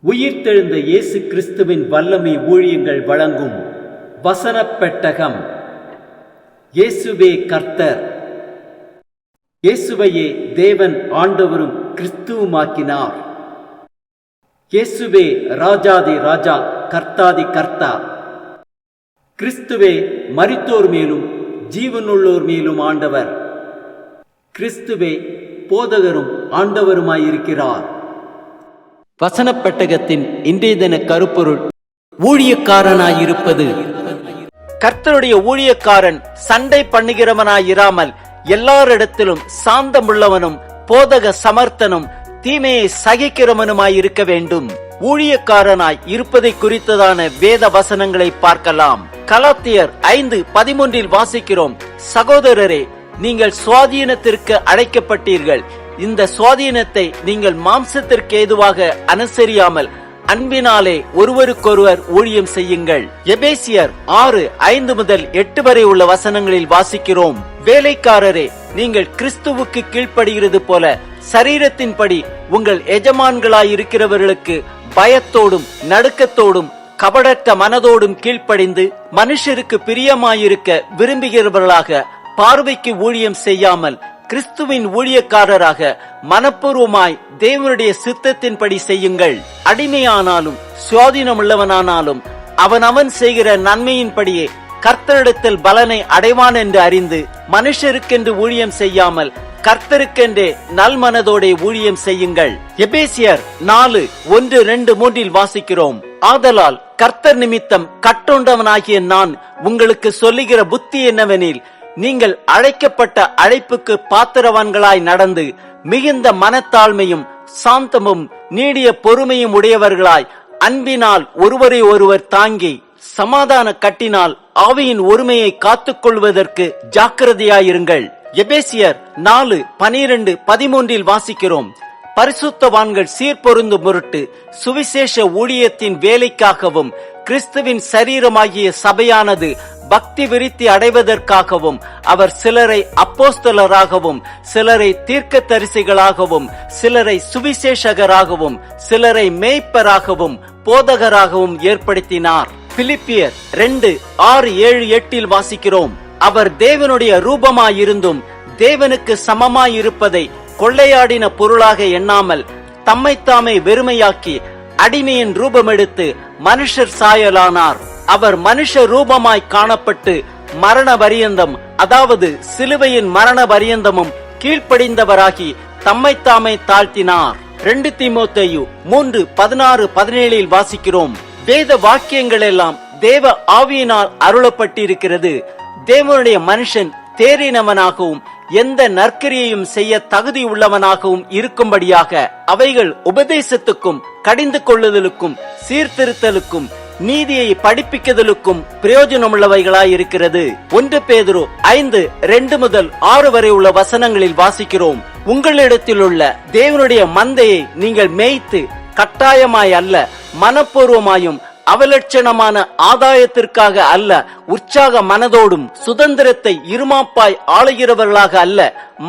உயிர்த்தெழுந்த இயேசு கிறிஸ்துவின் வல்லமை ஊழியங்கள் வழங்கும் வசனப் பெட்டகம். இயேசுவே கர்த்தர். இயேசுவையே தேவன் ஆண்டவரும் கிறிஸ்துவுமாக்கினார். இயேசுவே ராஜாதி ராஜா, கர்த்தாதி கர்த்தா. கிறிஸ்துவே மரித்தோர் மேலும் ஜீவனுள்ளோர் மேலும் ஆண்டவர். கிறிஸ்துவே போதகரும் ஆண்டவருமாயிருக்கிறார். வசனப் பெட்டகத்தின் இன்றைய தின கருப்பொருள் ஊழியக்காரனாயிருப்பது. கர்த்தருடைய ஊழியக்காரன் சண்டை பண்ணுகிறவனாயிராமல் எல்லாரிடத்திலும் சாந்தமுள்ளவனும் போதக சமர்த்தனும் தீமையை சகிக்கிறவனுமாயிருக்க வேண்டும். ஊழியக்காரனாய் இருப்பதை குறித்ததான வேத வசனங்களை பார்க்கலாம். கலாத்தியர் 5:13 வாசிக்கிறோம், சகோதரரே, நீங்கள் சுவாதீனத்திற்கு அழைக்கப்பட்டீர்கள். இந்த சுவாதீனத்தை நீங்கள் மாம்சத்திற்கு ஏதுவாக அனுசரியாமல் அன்பினாலே ஒருவருக்கொருவர் ஊழியம் செய்யுங்கள். எபேசியர் 6:5-8 வரை உள்ள வசனங்களில் வாசிக்கிறோம், வேலைக்காரரே, நீங்கள் கிறிஸ்துவுக்கு கீழ்ப்படுகிறது போல சரீரத்தின்படி உங்கள் எஜமான்களாயிருக்கிறவர்களுக்கு பயத்தோடும் நடுக்கத்தோடும் கபடற்ற மனதோடும் கீழ்ப்படிந்து மனுஷருக்கு பிரியமாயிருக்க விரும்புகிறவர்களாக பார்வைக்கு ஊழியம் செய்யாமல் கிறிஸ்துவின் ஊழியக்காரராக மனப்பூர்வமாய் தேவனுடைய சித்தத்தின்படி செய்யுங்கள். அடிமையானாலும் சுவாதீனமுள்ளவனானாலும் அவன் செய்கிற நன்மையின்படியே கர்த்தரிடத்தில் பலனை அடைவான் என்று அறிந்து மனுஷருக்கென்று ஊழியம் செய்யாமல் கர்த்தருக்கென்றே நல் மனதோட ஊழியம் செய்யுங்கள். எபேசியர் 4:1-2-3 வாசிக்கிறோம், ஆதலால் கர்த்தர் நிமித்தம் கட்டுண்டவனாகிய நான் உங்களுக்கு சொல்லுகிற புத்தி என்னவெனில், நீங்கள் அழைக்கப்பட்ட அழைப்புக்கு பாத்திரவான்களாய் நடந்து மிகுந்த மனத்தாழ்மையும் சாந்தமும் நீடிய பொறுமையும் உடையவர்களாய் அன்பினால் ஒருவரை ஒருவர் தாங்கி சமாதான கட்டினால் ஆவியின் ஒருமையை காத்துக் கொள்வதற்கு ஜாக்கிரதையாயிருங்கள். எபேசியர் 4:12-13 வாசிக்கிறோம், பரிசுத்தவான்கள் சீர்பொருந்து பொருட்டு சுவிசேஷ ஊழியத்தின் வேலைக்காகவும் கிறிஸ்துவின் சரீரமாகிய சபையானது பக்தி விருத்தி அடைவதற்காகவும் அவர் சிலரை அப்போஸ்தலராகவும் சிலரை தீர்க்கதரிசிகளாகவும் சிலரை சுவிசேஷகராகவும் சிலரை மேய்ப்பராகவும் போதகராகவும் ஏற்படுத்தினார். பிலிப்பியர் 2:6-7-8 வாசிக்கிறோம், அவர் தேவனுடைய ரூபமாயிருந்தும் தேவனுக்கு சமமாயிருப்பதை கொள்ளையாடின பொருளாக எண்ணாமல் தம்மைத்தாமே வெறுமையாக்கி அடிமையின் ரூபமெடுத்து மனுஷர் சாயலானார். அவர் மனுஷ ரூபமாய் காணப்பட்டு மரண பரியந்தம், அதாவது சிலுவையின் மரண பரியந்தமும் கீழ்ப்படிந்தவராகி தம்மைத்தாமே தாழ்த்தினார். 2 தீமோத்தேயு 3:16-17 வாசிக்கிறோம், வேத வாக்கியங்கள் எல்லாம் தேவ ஆவியினால் அருளப்பட்டிருக்கிறது. தேவனுடைய மனுஷன் தேறினவனாகவும் எந்த நற்கிரியையும் செய்ய தகுதி உள்ளவனாகவும் இருக்கும்படியாக அவைகள் உபதேசத்துக்கும் கடிந்து கொள்ளுதலுக்கும் சீர்திருத்தலுக்கும் நீதியை படிப்பிக்குதலுக்கும் பிரயோஜனமுள்ளவைகளாயிருக்கிறது. 1 பேதுரு 5:2-6 வரை உள்ள வசனங்களில் வாசிக்கிறோம், உங்களிடத்தில் உள்ள தேவனுடைய மந்தையை நீங்கள் மேய்த்து கட்டாயமாய் அல்ல, மனப்பூர்வமாயும் அவலட்சணமான ஆதாயத்திற்காக அல்ல, உற்சாக மனதோடும் சுதந்திரத்தை இருமாப்பாய் ஆளுகிறவர்களாக அல்ல,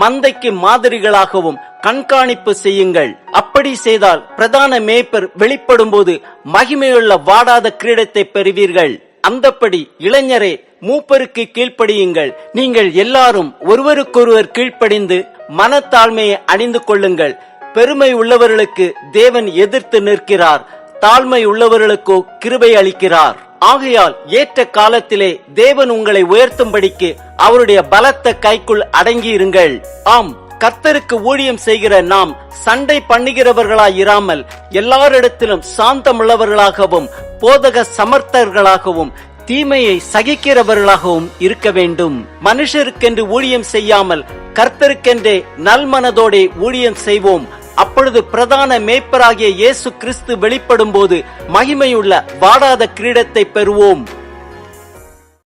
மந்தைக்கு மாதிரிகளாகவும் கண்காணிப்பு செய்யுங்கள். அப்படி செய்தால் பிரதான மேய்ப்பர் வெளிப்படும் போது மகிமையுள்ள வாடாத கிரீடத்தை பெறுவீர்கள். அந்தப்படி இளைஞரே, மூப்பருக்கு கீழ்ப்படியுங்கள். நீங்கள் எல்லாரும் ஒருவருக்கொருவர் கீழ்ப்படிந்து மனத்தாழ்மையை அணிந்து கொள்ளுங்கள். பெருமை உள்ளவர்களுக்கு தேவன் எதிர்த்து நிற்கிறார், தாழ்மை உள்ளவர்களுக்கோ கிருபை அளிக்கிறார். ஆகையால் ஏற்ற காலத்திலே தேவன் உங்களை உயர்த்தும்படிக்கு அவருடைய பலத்த கைக்குள் அடங்கியிருங்கள். ஆம், கர்த்தருக்கு ஊழியம் செய்கிற நாம் சண்டை பண்ணுகிறவர்களாயிராமல் எல்லாரிடத்திலும் சாந்தமுள்ளவர்களாகவும் போதக சமர்த்தர்களாகவும் தீமையை சகிக்கிறவர்களாகவும் இருக்க வேண்டும். மனுஷருக்கென்று ஊழியம் செய்யாமல் கர்த்தருக்கென்றே நல்மனதோட ஊழியம் செய்வோம். அப்பொழுது பிரதான மேய்ப்பராகிய இயேசு கிறிஸ்து வெளிப்படும் போது மகிமையுள்ள வாடாத கிரீடத்தை பெறுவோம்.